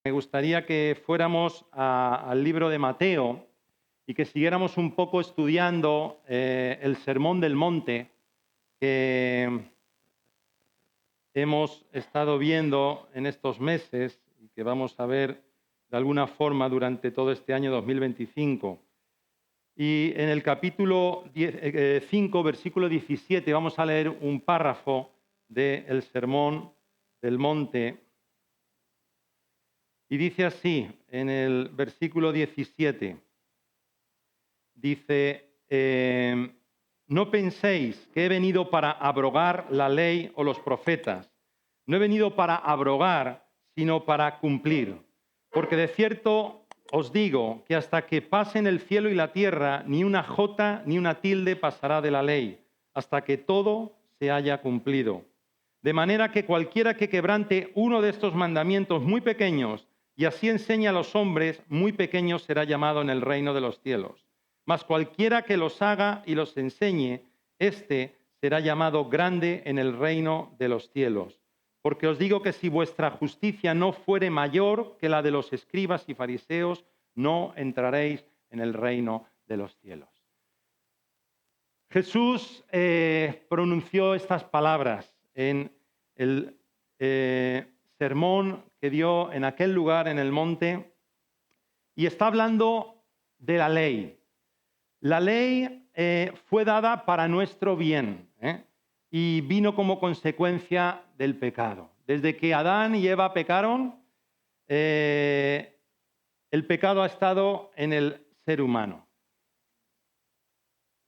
Me gustaría que fuéramos al libro de Mateo y que siguiéramos un poco estudiando el Sermón del Monte que hemos estado viendo en estos meses y que vamos a ver de alguna forma durante todo este año 2025. Y en el capítulo 5, versículo 17, vamos a leer un párrafo del Sermón del Monte. Y dice así, en el versículo 17, dice, no penséis que he venido para abrogar la ley o los profetas. No he venido para abrogar, sino para cumplir. Porque de cierto os digo que hasta que pasen el cielo y la tierra, ni una jota ni una tilde pasará de la ley, hasta que todo se haya cumplido. De manera que cualquiera que quebrante uno de estos mandamientos muy pequeños y así enseña a los hombres, muy pequeño será llamado en el reino de los cielos. Mas cualquiera que los haga y los enseñe, éste será llamado grande en el reino de los cielos. Porque os digo que si vuestra justicia no fuere mayor que la de los escribas y fariseos, no entraréis en el reino de los cielos. Jesús pronunció estas palabras en el sermón que dio en aquel lugar, en el monte, y está hablando de la ley. La ley fue dada para nuestro bien y vino como consecuencia del pecado. Desde que Adán y Eva pecaron, el pecado ha estado en el ser humano.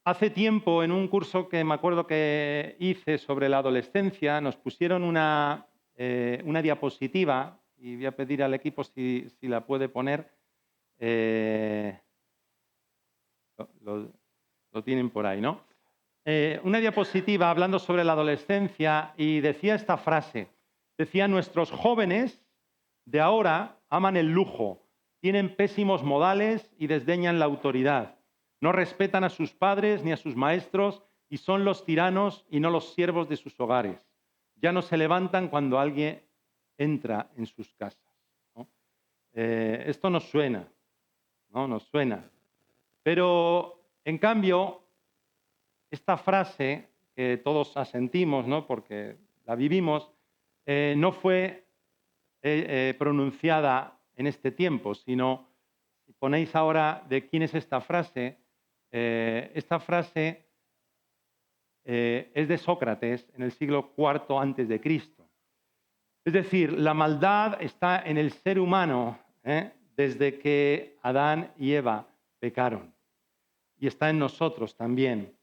Hace tiempo, en un curso que me acuerdo que hice sobre la adolescencia, nos pusieron una diapositiva, y voy a pedir al equipo si la puede poner. Lo tienen por ahí, ¿no? Una diapositiva hablando sobre la adolescencia y decía esta frase. Decía, nuestros jóvenes de ahora aman el lujo, tienen pésimos modales y desdeñan la autoridad. No respetan a sus padres ni a sus maestros y son los tiranos y no los siervos de sus hogares. Ya no se levantan cuando alguien entra en sus casas, ¿no? Esto nos suena, ¿no? Nos suena. Pero, en cambio, esta frase que todos asentimos, ¿no? Porque la vivimos, no fue pronunciada en este tiempo, sino, si ponéis ahora de quién es esta frase es de Sócrates en el siglo IV antes de Cristo. Es decir, la maldad está en el ser humano desde que Adán y Eva pecaron. Y está en nosotros también.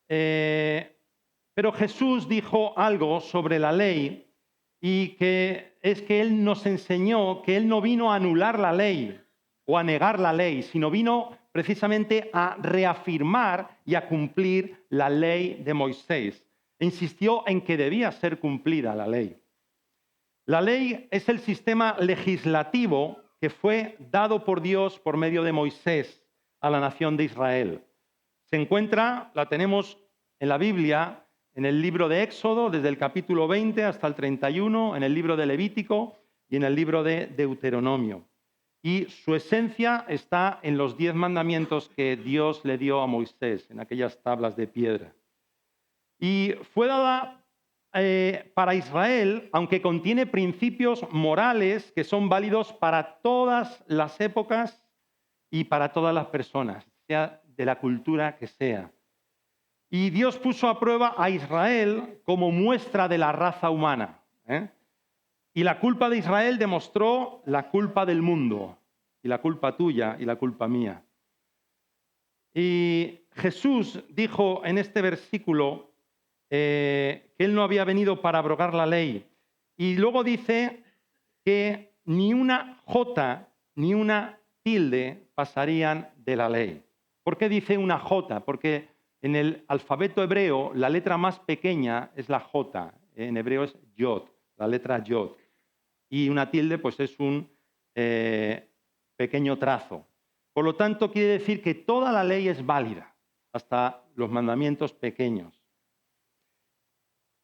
Pero Jesús dijo algo sobre la ley y que es que Él nos enseñó que Él no vino a anular la ley o a negar la ley, sino vino precisamente a reafirmar y a cumplir la ley de Moisés. Insistió en que debía ser cumplida la ley. La ley es el sistema legislativo que fue dado por Dios por medio de Moisés a la nación de Israel. Se encuentra, la tenemos en la Biblia, en el libro de Éxodo, desde el capítulo 20 hasta el 31, en el libro de Levítico y en el libro de Deuteronomio. Y su esencia está en los 10 mandamientos que Dios le dio a Moisés, en aquellas tablas de piedra. Y fue dada para Israel, aunque contiene principios morales que son válidos para todas las épocas y para todas las personas, sea de la cultura que sea. Y Dios puso a prueba a Israel como muestra de la raza humana. Y la culpa de Israel demostró la culpa del mundo, y la culpa tuya y la culpa mía. Y Jesús dijo en este versículo que Él no había venido para abrogar la ley. Y luego dice que ni una jota ni una tilde pasarían de la ley. ¿Por qué dice una jota? Porque en el alfabeto hebreo la letra más pequeña es la jota. En hebreo es yod, la letra yod. Y una tilde pues es un pequeño trazo. Por lo tanto, quiere decir que toda la ley es válida, hasta los mandamientos pequeños.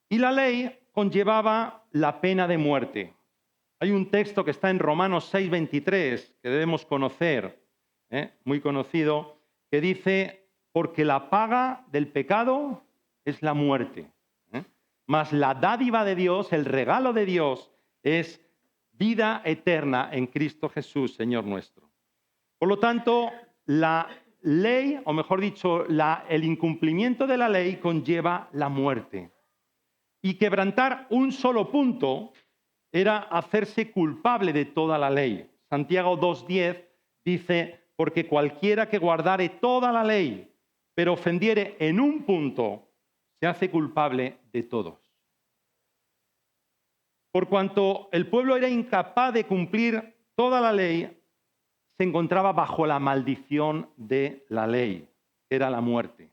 Y la ley conllevaba la pena de muerte. Hay un texto que está en Romanos 6:23 que debemos conocer, muy conocido, que dice, porque la paga del pecado es la muerte, mas la dádiva de Dios, el regalo de Dios, es vida eterna en Cristo Jesús, Señor nuestro. Por lo tanto, la ley, o mejor dicho, el incumplimiento de la ley conlleva la muerte. Y quebrantar un solo punto era hacerse culpable de toda la ley. Santiago 2:10 dice, porque cualquiera que guardare toda la ley, pero ofendiere en un punto, se hace culpable de todos. Por cuanto el pueblo era incapaz de cumplir toda la ley, se encontraba bajo la maldición de la ley, que era la muerte.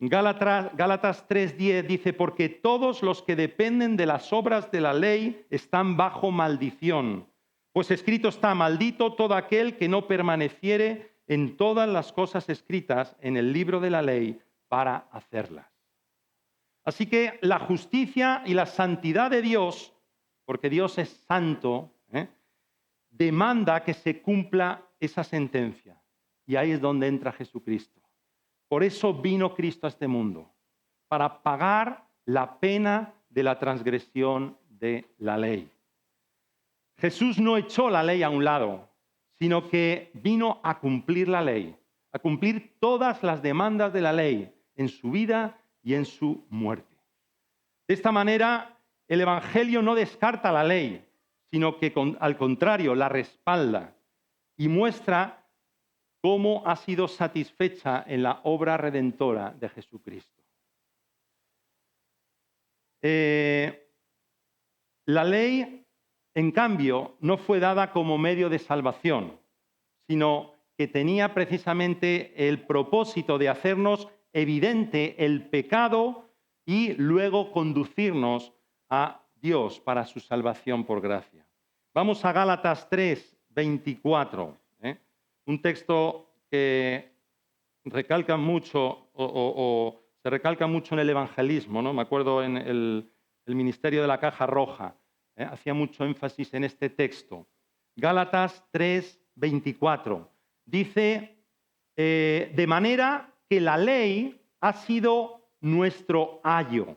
Gálatas 3:10 dice, porque todos los que dependen de las obras de la ley están bajo maldición. Pues escrito está, maldito todo aquel que no permaneciere en todas las cosas escritas en el libro de la ley para hacerlas. Así que la justicia y la santidad de Dios, porque Dios es santo, demanda que se cumpla esa sentencia. Y ahí es donde entra Jesucristo. Por eso vino Cristo a este mundo, para pagar la pena de la transgresión de la ley. Jesús no echó la ley a un lado, sino que vino a cumplir la ley, a cumplir todas las demandas de la ley en su vida y en su muerte. De esta manera, el Evangelio no descarta la ley, sino que al contrario la respalda y muestra cómo ha sido satisfecha en la obra redentora de Jesucristo. La ley, en cambio, no fue dada como medio de salvación, sino que tenía precisamente el propósito de hacernos evidente el pecado y luego conducirnos a Dios para su salvación por gracia. Vamos a Gálatas 3:24. Un texto que recalca mucho o se recalca mucho en el evangelismo, ¿no? Me acuerdo en el ministerio de la Caja Roja, hacía mucho énfasis en este texto. Gálatas 3:24 dice, de manera que la ley ha sido nuestro ayo,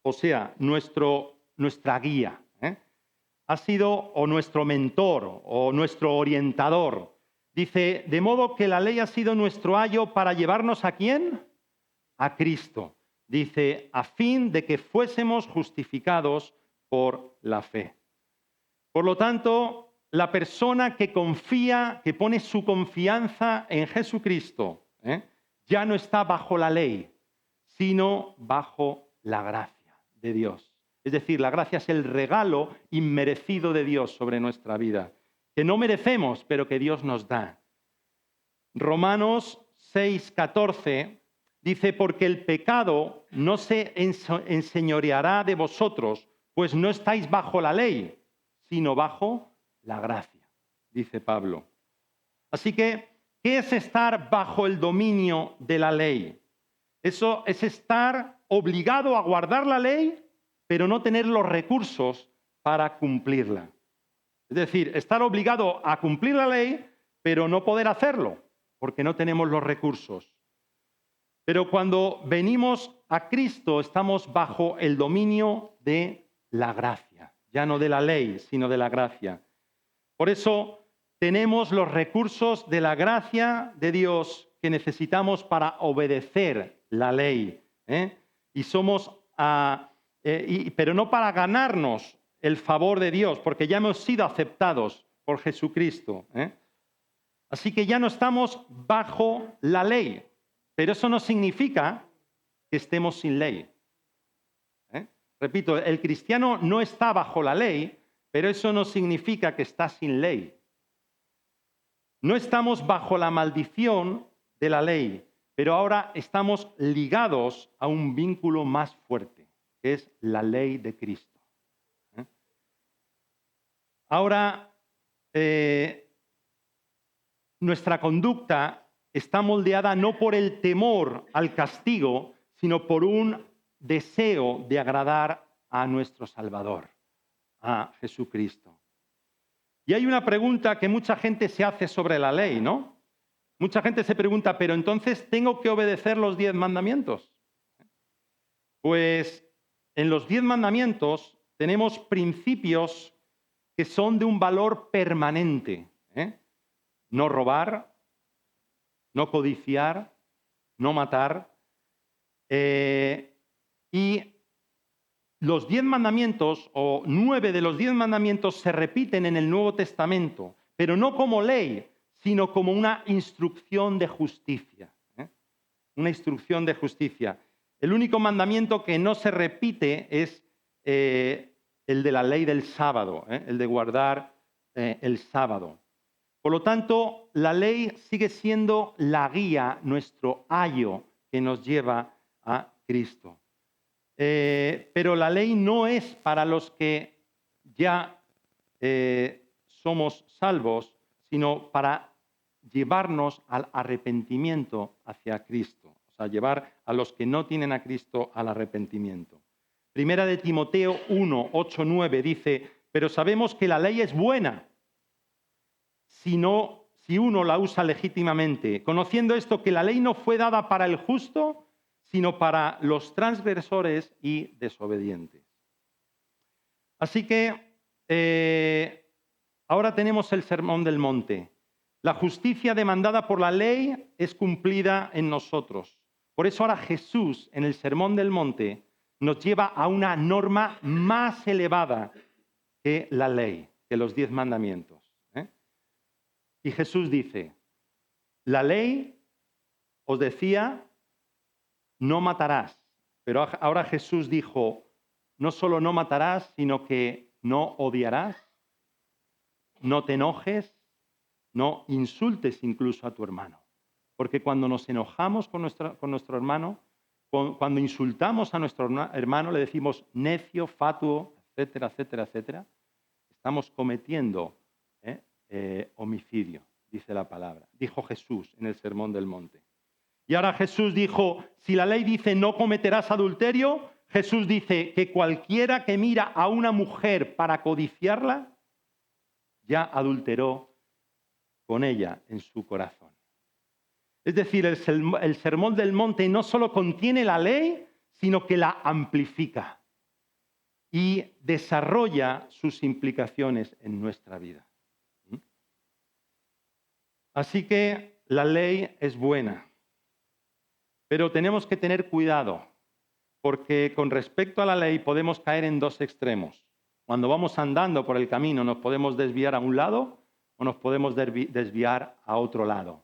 o sea, nuestra guía, ha sido o nuestro mentor o nuestro orientador. Dice, de modo que la ley ha sido nuestro ayo para llevarnos ¿a quién? A Cristo. Dice, a fin de que fuésemos justificados por la fe. Por lo tanto, la persona que confía, que pone su confianza en Jesucristo, ya no está bajo la ley, sino bajo la gracia de Dios. Es decir, la gracia es el regalo inmerecido de Dios sobre nuestra vida, que no merecemos, pero que Dios nos da. Romanos 6:14 dice, porque el pecado no se enseñoreará de vosotros, pues no estáis bajo la ley, sino bajo la gracia, dice Pablo. Así que, ¿qué es estar bajo el dominio de la ley? Eso es estar obligado a guardar la ley, pero no tener los recursos para cumplirla. Es decir, estar obligado a cumplir la ley, pero no poder hacerlo, porque no tenemos los recursos. Pero cuando venimos a Cristo, estamos bajo el dominio de la gracia, ya no de la ley, sino de la gracia. Por eso tenemos los recursos de la gracia de Dios que necesitamos para obedecer la ley, y somos, pero no para ganarnos el favor de Dios, porque ya hemos sido aceptados por Jesucristo. Así que ya no estamos bajo la ley, pero eso no significa que estemos sin ley. Repito, el cristiano no está bajo la ley, pero eso no significa que está sin ley. No estamos bajo la maldición de la ley, pero ahora estamos ligados a un vínculo más fuerte, que es la ley de Cristo. Ahora, nuestra conducta está moldeada no por el temor al castigo, sino por un deseo de agradar a nuestro Salvador, a Jesucristo. Y hay una pregunta que mucha gente se hace sobre la ley, ¿no? Mucha gente se pregunta, pero entonces ¿tengo que obedecer los 10 mandamientos? Pues en los 10 mandamientos tenemos principios que son de un valor permanente. No robar, no codiciar, no matar. Y los 10 mandamientos, o 9 de los 10 mandamientos, se repiten en el Nuevo Testamento, pero no como ley, sino como una instrucción de justicia. Una instrucción de justicia. El único mandamiento que no se repite es el de la ley del sábado, el de guardar el sábado. Por lo tanto, la ley sigue siendo la guía, nuestro ayo que nos lleva a Cristo. Pero la ley no es para los que ya somos salvos, sino para llevarnos al arrepentimiento hacia Cristo. O sea, llevar a los que no tienen a Cristo al arrepentimiento. Primera de Timoteo 1, 8, 9 dice, pero sabemos que la ley es buena si uno la usa legítimamente, conociendo esto, que la ley no fue dada para el justo, sino para los transgresores y desobedientes. Así que ahora tenemos el Sermón del Monte. La justicia demandada por la ley es cumplida en nosotros. Por eso ahora Jesús, en el Sermón del Monte, nos lleva a una norma más elevada que la ley, que los 10 mandamientos. Y Jesús dice, la ley os decía, no matarás. Pero ahora Jesús dijo, no solo no matarás, sino que no odiarás, no te enojes, no insultes incluso a tu hermano. Porque cuando nos enojamos con nuestro hermano, cuando insultamos a nuestro hermano, le decimos necio, fatuo, etcétera, etcétera, etcétera, estamos cometiendo homicidio, dice la palabra. Dijo Jesús en el Sermón del Monte. Y ahora Jesús dijo, si la ley dice no cometerás adulterio, Jesús dice que cualquiera que mira a una mujer para codiciarla, ya adulteró con ella en su corazón. Es decir, el Sermón del Monte no solo contiene la ley, sino que la amplifica y desarrolla sus implicaciones en nuestra vida. Así que la ley es buena, pero tenemos que tener cuidado, porque con respecto a la ley podemos caer en dos extremos. Cuando vamos andando por el camino nos podemos desviar a un lado o nos podemos desviar a otro lado.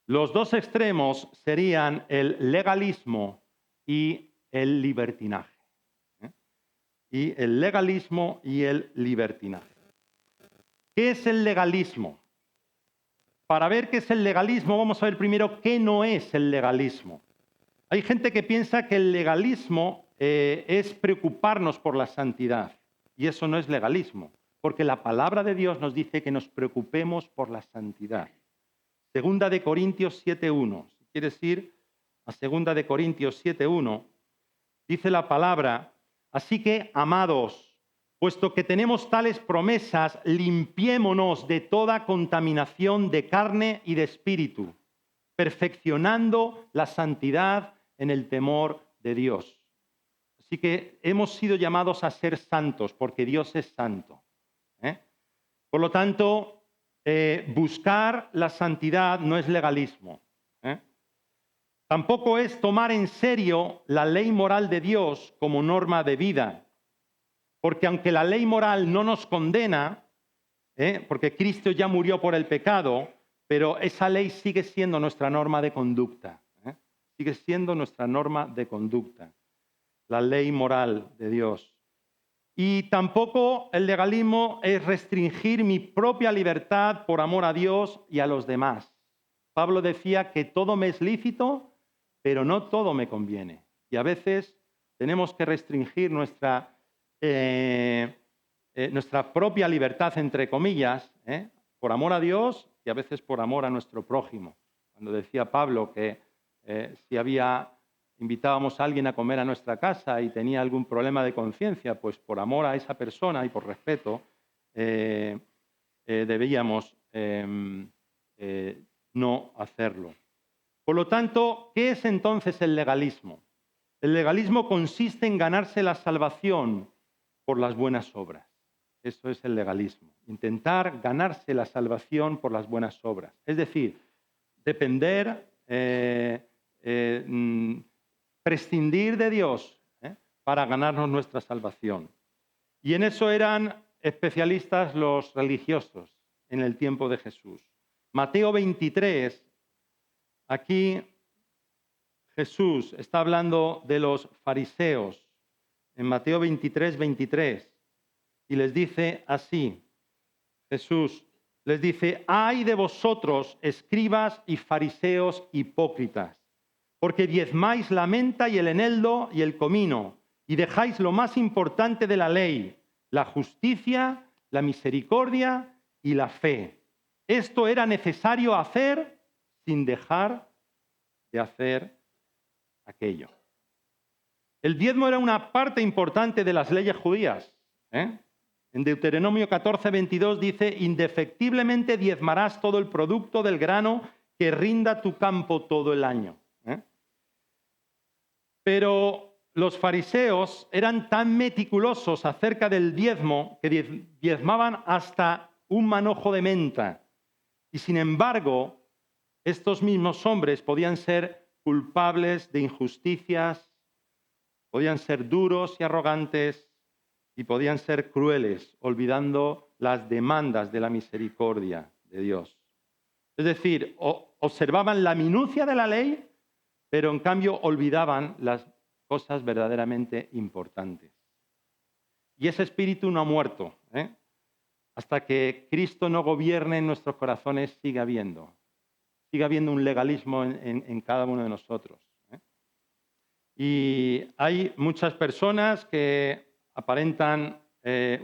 Los dos extremos serían el legalismo y el libertinaje. Y el legalismo y el libertinaje. ¿Qué es el legalismo? Para ver qué es el legalismo, vamos a ver primero qué no es el legalismo. Hay gente que piensa que el legalismo es preocuparnos por la santidad. Y eso no es legalismo, porque la palabra de Dios nos dice que nos preocupemos por la santidad. Segunda de Corintios 7.1. Si quieres ir a Segunda de Corintios 7.1, dice la palabra, así que, amados, puesto que tenemos tales promesas, limpiémonos de toda contaminación de carne y de espíritu, perfeccionando la santidad en el temor de Dios. Así que hemos sido llamados a ser santos, porque Dios es santo. Por lo tanto, buscar la santidad no es legalismo. Tampoco es tomar en serio la ley moral de Dios como norma de vida. Porque aunque la ley moral no nos condena, porque Cristo ya murió por el pecado, pero esa ley sigue siendo nuestra norma de conducta. Sigue siendo nuestra norma de conducta. La ley moral de Dios. Y tampoco el legalismo es restringir mi propia libertad por amor a Dios y a los demás. Pablo decía que todo me es lícito, pero no todo me conviene. Y a veces tenemos que restringir nuestra propia libertad, entre comillas, por amor a Dios y a veces por amor a nuestro prójimo. Cuando decía Pablo que si invitábamos a alguien a comer a nuestra casa y tenía algún problema de conciencia, pues por amor a esa persona y por respeto, debíamos no hacerlo. Por lo tanto, ¿qué es entonces el legalismo? El legalismo consiste en ganarse la salvación por las buenas obras. Eso es el legalismo. Intentar ganarse la salvación por las buenas obras. Es decir, depender, prescindir de Dios para ganarnos nuestra salvación. Y en eso eran especialistas los religiosos en el tiempo de Jesús. Mateo 23, aquí Jesús está hablando de los fariseos en Mateo 23, 23, y les dice así, Jesús les dice, ¡ay de vosotros, escribas y fariseos hipócritas! Porque diezmáis la menta y el eneldo y el comino, y dejáis lo más importante de la ley, la justicia, la misericordia y la fe. Esto era necesario hacer sin dejar de hacer aquello. El diezmo era una parte importante de las leyes judías. En Deuteronomio 14, 22 dice, indefectiblemente diezmarás todo el producto del grano que rinda tu campo todo el año. Pero los fariseos eran tan meticulosos acerca del diezmo que diezmaban hasta un manojo de menta. Y sin embargo, estos mismos hombres podían ser culpables de injusticias, podían ser duros y arrogantes y podían ser crueles, olvidando las demandas de la misericordia de Dios. Es decir, observaban la minucia de la ley, pero en cambio olvidaban las cosas verdaderamente importantes. Y ese espíritu no ha muerto. Hasta que Cristo no gobierne en nuestros corazones, sigue habiendo un legalismo en cada uno de nosotros. Y hay muchas personas que aparentan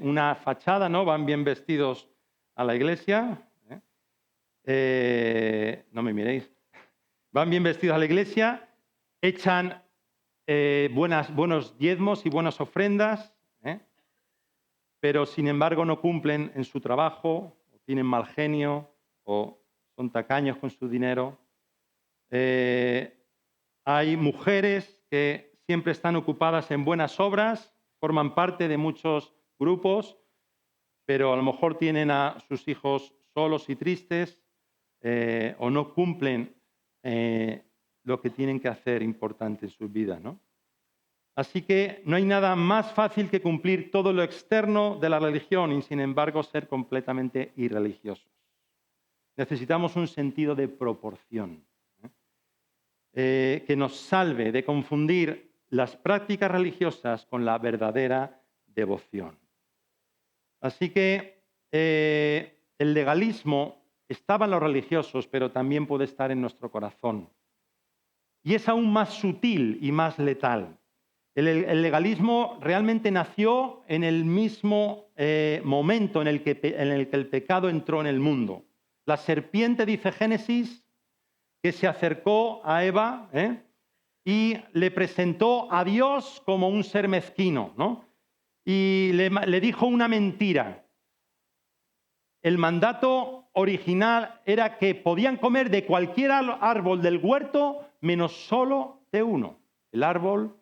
una fachada, ¿no? Van bien vestidos a la iglesia. No me miréis. Van bien vestidos a la iglesia, echan buenos diezmos y buenas ofrendas, pero sin embargo no cumplen en su trabajo, o tienen mal genio, o son tacaños con su dinero. Hay mujeres que siempre están ocupadas en buenas obras, forman parte de muchos grupos, pero a lo mejor tienen a sus hijos solos y tristes, o no cumplen lo que tienen que hacer importante en sus vidas, ¿no? Así que no hay nada más fácil que cumplir todo lo externo de la religión y, sin embargo, ser completamente irreligiosos. Necesitamos un sentido de proporción que nos salve de confundir las prácticas religiosas con la verdadera devoción. Así que el legalismo estaba en los religiosos, pero también puede estar en nuestro corazón. Y es aún más sutil y más letal. El legalismo realmente nació en el mismo momento en el que el pecado entró en el mundo. La serpiente, dice Génesis, que se acercó a Eva y le presentó a Dios como un ser mezquino, ¿no? Y le dijo una mentira. El mandato original era que podían comer de cualquier árbol del huerto menos solo de uno, el árbol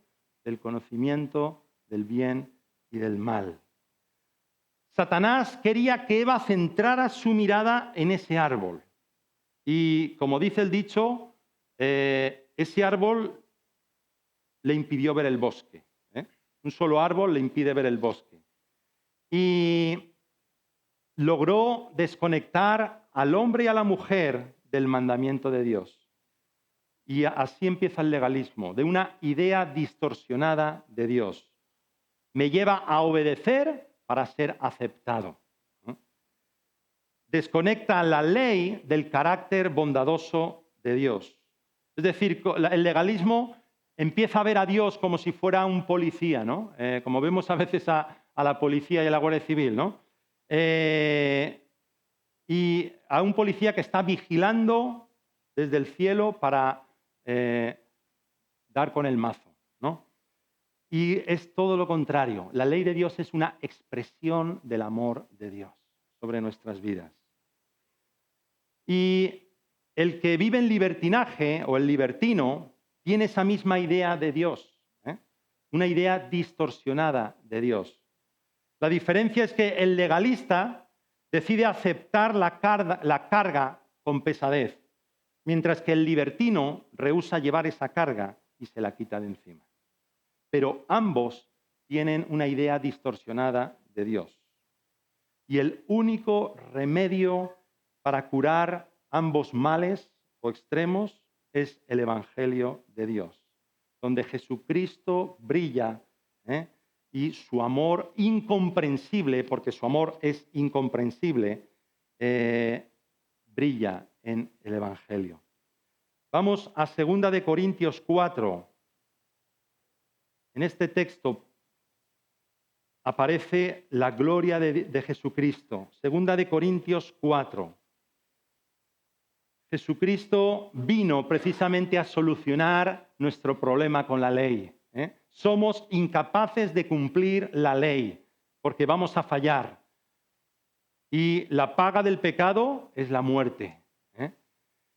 del conocimiento del bien y del mal. Satanás quería que Eva centrara su mirada en ese árbol. Y como dice el dicho, ese árbol le impidió ver el bosque. Un solo árbol le impide ver el bosque. Y logró desconectar al hombre y a la mujer del mandamiento de Dios. Y así empieza el legalismo, de una idea distorsionada de Dios. Me lleva a obedecer para ser aceptado. Desconecta la ley del carácter bondadoso de Dios. Es decir, el legalismo empieza a ver a Dios como si fuera un policía, ¿no? Como vemos a veces a la policía y a la Guardia Civil, ¿no? Y a un policía que está vigilando desde el cielo para dar con el mazo, ¿no? Y es todo lo contrario. La ley de Dios es una expresión del amor de Dios. sobre nuestras vidas. Y el que vive en libertinaje o el libertino tiene esa misma idea de Dios, ¿eh? Una idea distorsionada de Dios. La diferencia es que el legalista decide aceptar la carga con pesadez, mientras que el libertino rehúsa llevar esa carga y se la quita de encima. Pero ambos tienen una idea distorsionada de Dios. Y el único remedio para curar ambos males o extremos es el Evangelio de Dios, donde Jesucristo brilla, y su amor incomprensible, porque su amor es incomprensible, brilla en el Evangelio. Vamos a 2 de Corintios 4. En este texto aparece la gloria de Jesucristo. 2 de Corintios 4. Jesucristo vino precisamente a solucionar nuestro problema con la ley. Somos incapaces de cumplir la ley porque vamos a fallar. Y la paga del pecado es la muerte.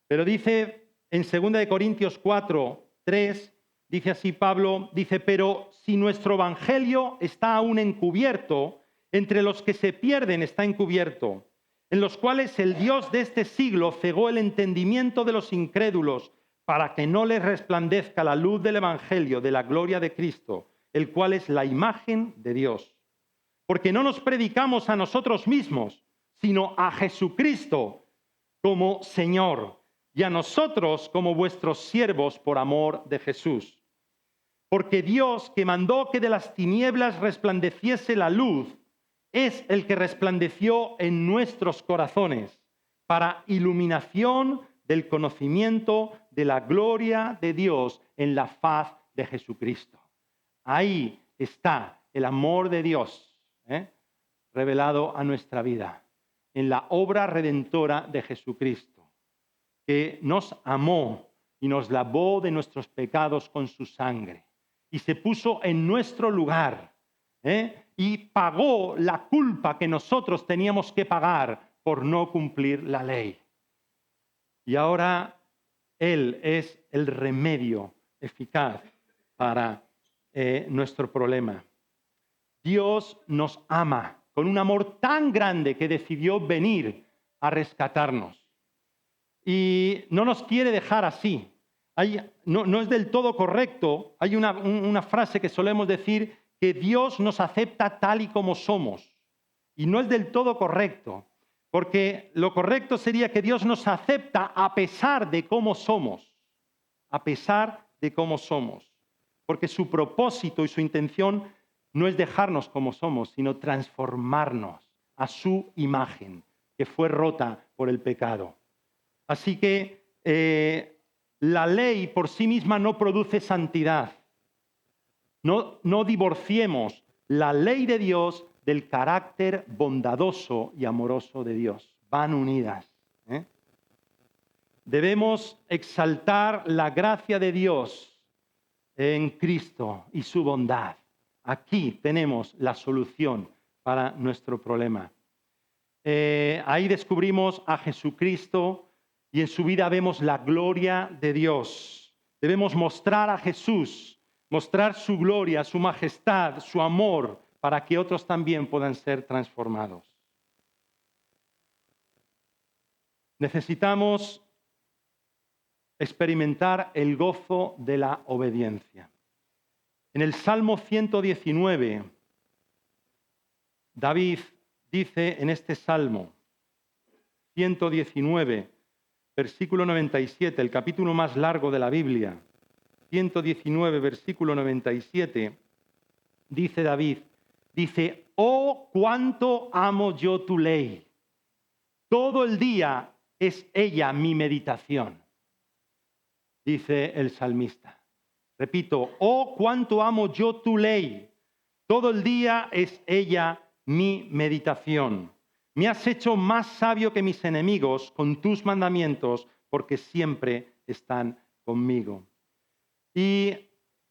Pero dice en 2 de Corintios 4, 3, dice así Pablo, dice, pero si nuestro evangelio está aún encubierto, entre los que se pierden está encubierto, en los cuales el Dios de este siglo cegó el entendimiento de los incrédulos para que no les resplandezca la luz del evangelio de la gloria de Cristo, el cual es la imagen de Dios. Porque no nos predicamos a nosotros mismos, sino a Jesucristo como Señor, y a nosotros como vuestros siervos por amor de Jesús. Porque Dios, que mandó que de las tinieblas resplandeciese la luz, es el que resplandeció en nuestros corazones para iluminación del conocimiento de la gloria de Dios en la faz de Jesucristo. Ahí está el amor de Dios, revelado a nuestra vida, en la obra redentora de Jesucristo, que nos amó y nos lavó de nuestros pecados con su sangre y se puso en nuestro lugar, y pagó la culpa que nosotros teníamos que pagar por no cumplir la ley. Y ahora Él es el remedio eficaz para nuestro problema. Dios nos ama con un amor tan grande que decidió venir a rescatarnos. Y no nos quiere dejar así. No es del todo correcto. Hay una frase que solemos decir, que Dios nos acepta tal y como somos. Y no es del todo correcto, porque lo correcto sería que Dios nos acepta a pesar de cómo somos. A pesar de cómo somos. Porque su propósito y su intención no es dejarnos como somos, sino transformarnos a su imagen, que fue rota por el pecado. Así que la ley por sí misma no produce santidad. No divorciemos la ley de Dios del carácter bondadoso y amoroso de Dios. Van unidas. Debemos exaltar la gracia de Dios en Cristo y su bondad. Aquí tenemos la solución para nuestro problema. Ahí descubrimos a Jesucristo y en su vida vemos la gloria de Dios. Debemos mostrar a Jesús, mostrar su gloria, su majestad, su amor, para que otros también puedan ser transformados. Necesitamos experimentar el gozo de la obediencia. En el Salmo 119, David dice en este Salmo 119, versículo 97, el capítulo más largo de la Biblia, 119, versículo 97, dice David, dice, oh, cuánto amo yo tu ley. Todo el día es ella mi meditación, dice el salmista. Repito, oh, cuánto amo yo tu ley. Todo el día es ella mi meditación. Me has hecho más sabio que mis enemigos con tus mandamientos, porque siempre están conmigo. Y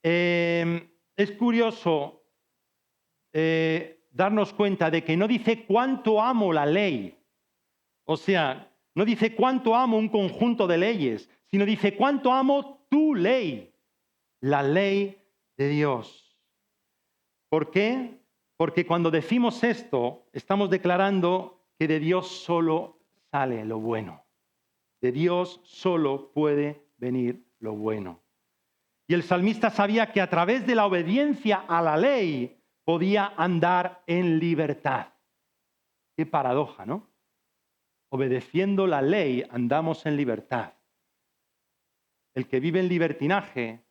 es curioso, darnos cuenta de que no dice cuánto amo la ley. O sea, no dice cuánto amo un conjunto de leyes, sino dice cuánto amo tu ley, la ley de Dios. ¿Por qué? Porque cuando decimos esto, estamos declarando que de Dios solo sale lo bueno. De Dios solo puede venir lo bueno. Y el salmista sabía que a través de la obediencia a la ley podía andar en libertad. Qué paradoja, ¿no? Obedeciendo la ley andamos en libertad. El que vive en libertinaje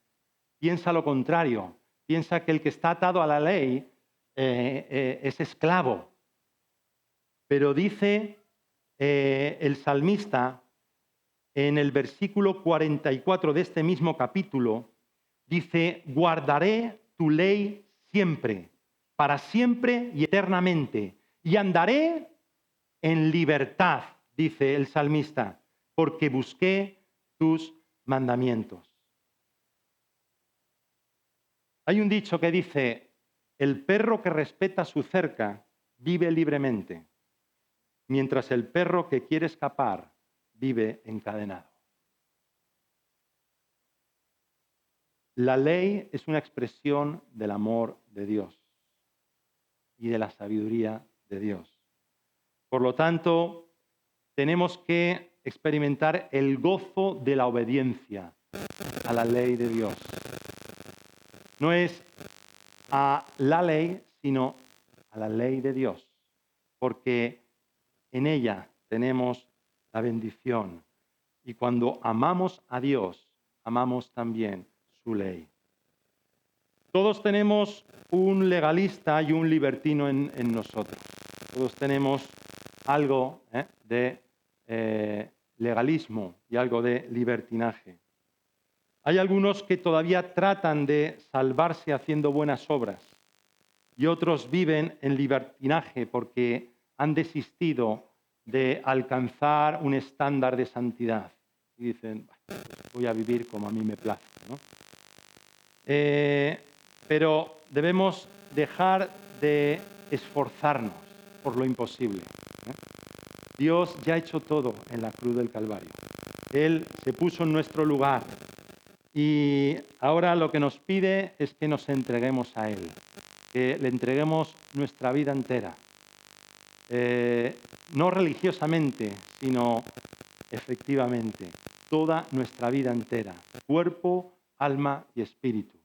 piensa lo contrario. Piensa que el que está atado a la ley es esclavo. Pero dice el salmista en el versículo 44 de este mismo capítulo, dice, guardaré tu ley siempre, para siempre y eternamente, y andaré en libertad, dice el salmista, porque busqué tus mandamientos. Hay un dicho que dice, el perro que respeta su cerca vive libremente, mientras el perro que quiere escapar vive encadenado. La ley es una expresión del amor de Dios y de la sabiduría de Dios. Por lo tanto, tenemos que experimentar el gozo de la obediencia a la ley de Dios. No es a la ley, sino a la ley de Dios, porque en ella tenemos la bendición. Y cuando amamos a Dios, amamos también su ley. Todos tenemos un legalista y un libertino en nosotros. Todos tenemos algo de legalismo y algo de libertinaje. Hay algunos que todavía tratan de salvarse haciendo buenas obras y otros viven en libertinaje porque han desistido de alcanzar un estándar de santidad. Y dicen, voy a vivir como a mí me place, ¿no? Pero debemos dejar de esforzarnos por lo imposible. Dios ya ha hecho todo en la cruz del Calvario. Él se puso en nuestro lugar y ahora lo que nos pide es que nos entreguemos a Él, que le entreguemos nuestra vida entera. No religiosamente, sino efectivamente, toda nuestra vida entera, cuerpo, alma y espíritu.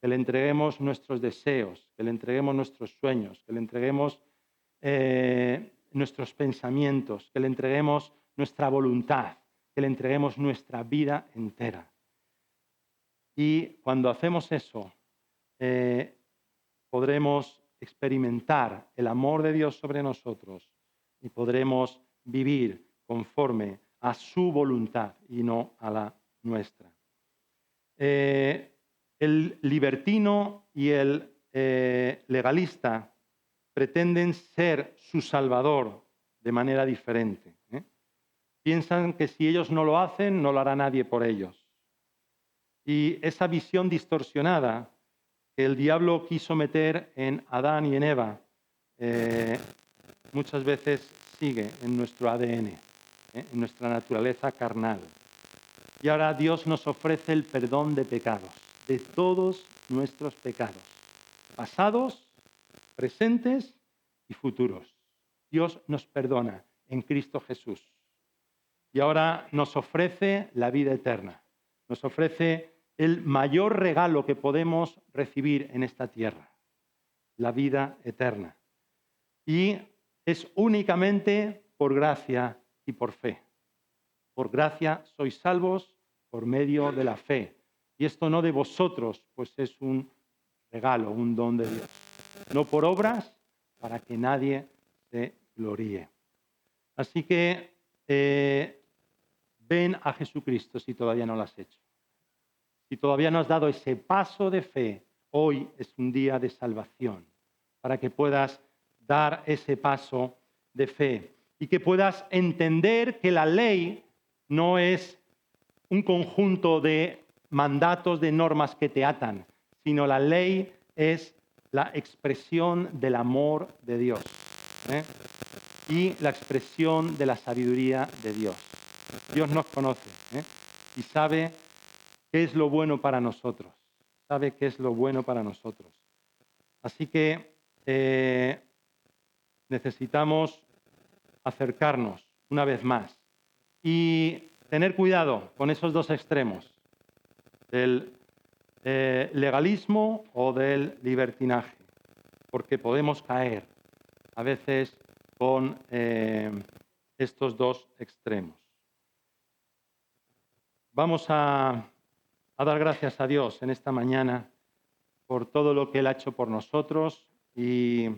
Que le entreguemos nuestros deseos, que le entreguemos nuestros sueños, que le entreguemos nuestros pensamientos, que le entreguemos nuestra voluntad, que le entreguemos nuestra vida entera. Y cuando hacemos eso, podremos experimentar el amor de Dios sobre nosotros y podremos vivir conforme a su voluntad y no a la nuestra. El libertino y el legalista pretenden ser su salvador de manera diferente. Piensan que si ellos no lo hacen, no lo hará nadie por ellos. Y esa visión distorsionada que el diablo quiso meter en Adán y en Eva, muchas veces sigue en nuestro ADN, en nuestra naturaleza carnal. Y ahora Dios nos ofrece el perdón de pecados, de todos nuestros pecados, pasados, presentes y futuros. Dios nos perdona en Cristo Jesús. Y ahora nos ofrece la vida eterna. Nos ofrece el mayor regalo que podemos recibir en esta tierra, la vida eterna. Y es únicamente por gracia y por fe. Por gracia sois salvos por medio de la fe. Y esto no de vosotros, pues es un regalo, un don de Dios. No por obras, para que nadie se gloríe. Así que ven a Jesucristo si todavía no lo has hecho. Si todavía no has dado ese paso de fe, hoy es un día de salvación, para que puedas dar ese paso de fe y que puedas entender que la ley no es un conjunto de mandatos, de normas que te atan, sino la ley es la expresión del amor de Dios, ¿eh? Y la expresión de la sabiduría de Dios. Dios nos conoce, ¿eh? Y sabe qué es lo bueno para nosotros. Sabe qué es lo bueno para nosotros. Así que necesitamos acercarnos una vez más y tener cuidado con esos dos extremos, del legalismo o del libertinaje, porque podemos caer a veces con estos dos extremos. Vamos a dar gracias a Dios en esta mañana por todo lo que Él ha hecho por nosotros y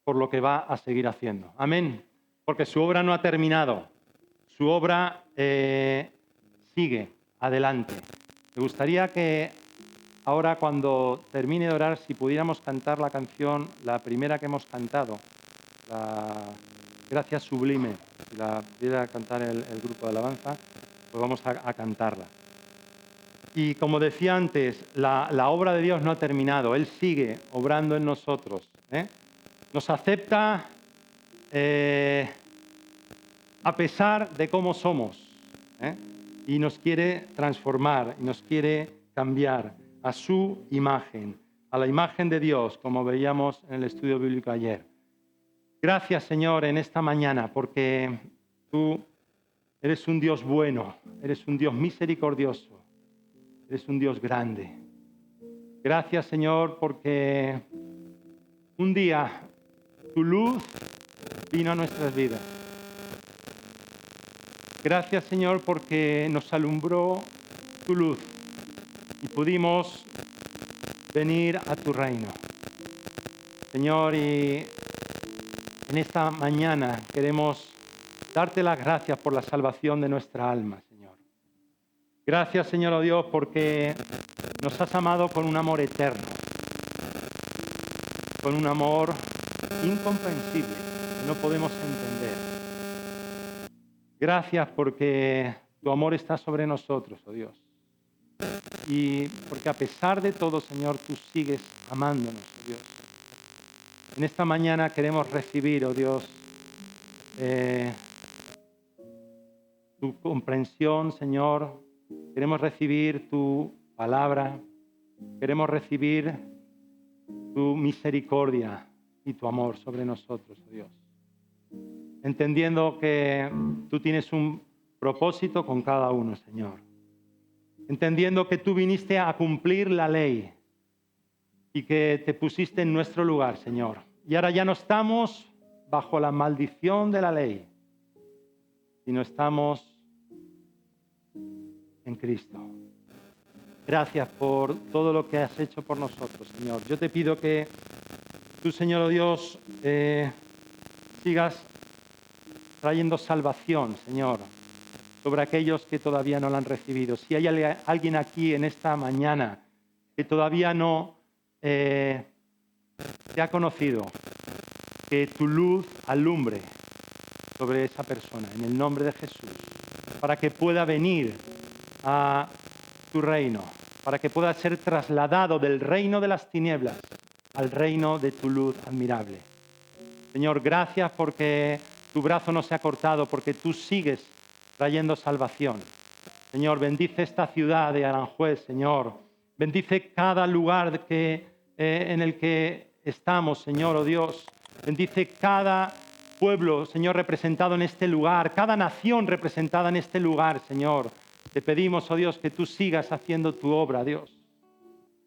por lo que va a seguir haciendo. Amén. Porque su obra no ha terminado. Su obra sigue adelante. Me gustaría que ahora, cuando termine de orar, si pudiéramos cantar la canción, la primera que hemos cantado, la Gracia Sublime, si la pudiera cantar el grupo de alabanza, pues vamos a cantarla. Y como decía antes, la obra de Dios no ha terminado. Él sigue obrando en nosotros, ¿eh? Nos acepta a pesar de cómo somos, ¿eh? Y nos quiere transformar, y nos quiere cambiar a su imagen, a la imagen de Dios, como veíamos en el estudio bíblico ayer. Gracias, Señor, en esta mañana, porque tú eres un Dios bueno, eres un Dios misericordioso, eres un Dios grande. Gracias, Señor, porque un día tu luz vino a nuestras vidas. Gracias, Señor, porque nos alumbró tu luz y pudimos venir a tu reino. Señor, y en esta mañana queremos darte las gracias por la salvación de nuestra alma, Señor. Gracias, Señor, oh Dios, porque nos has amado con un amor eterno, con un amor incomprensible que no podemos entender. Gracias porque tu amor está sobre nosotros, oh Dios. Y porque a pesar de todo, Señor, tú sigues amándonos, oh Dios. En esta mañana queremos recibir, oh Dios, tu comprensión, Señor. Queremos recibir tu palabra. Queremos recibir tu misericordia y tu amor sobre nosotros, oh Dios. Entendiendo que tú tienes un propósito con cada uno, Señor. Entendiendo que tú viniste a cumplir la ley y que te pusiste en nuestro lugar, Señor. Y ahora ya no estamos bajo la maldición de la ley, sino estamos en Cristo. Gracias por todo lo que has hecho por nosotros, Señor. Yo te pido que tú, Señor, oh Dios, sigas trayendo salvación, Señor, sobre aquellos que todavía no la han recibido. Si hay alguien aquí en esta mañana que todavía no te ha conocido, que tu luz alumbre sobre esa persona, en el nombre de Jesús, para que pueda venir a tu reino, para que pueda ser trasladado del reino de las tinieblas al reino de tu luz admirable. Señor, gracias porque tu brazo no se ha cortado, porque tú sigues trayendo salvación. Señor, bendice esta ciudad de Aranjuez, Señor. Bendice cada lugar en el que estamos, Señor, oh Dios. Bendice cada pueblo, Señor, representado en este lugar, cada nación representada en este lugar, Señor. Te pedimos, oh Dios, que tú sigas haciendo tu obra, Dios.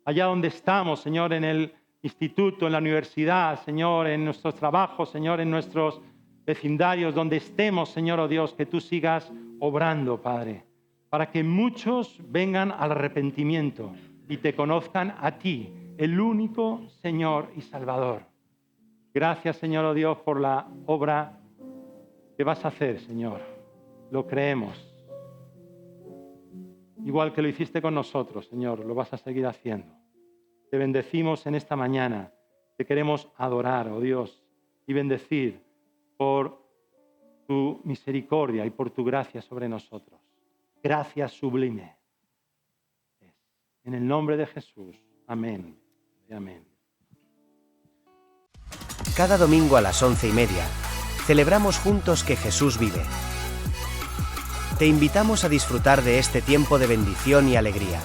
Allá donde estamos, Señor, en el instituto, en la universidad, Señor, en nuestros trabajos, Señor, en nuestros vecindarios, donde estemos, Señor, oh Dios, que tú sigas obrando, Padre, para que muchos vengan al arrepentimiento y te conozcan a ti, el único Señor y Salvador. Gracias, Señor, oh Dios, por la obra que vas a hacer, Señor. Lo creemos. Igual que lo hiciste con nosotros, Señor, lo vas a seguir haciendo. Te bendecimos en esta mañana. Te queremos adorar, oh Dios, y bendecir por tu misericordia y por tu gracia sobre nosotros. Gracia sublime. En el nombre de Jesús. Amén. Y amén. Cada domingo a las 11:30, celebramos juntos que Jesús vive. Te invitamos a disfrutar de este tiempo de bendición y alegría.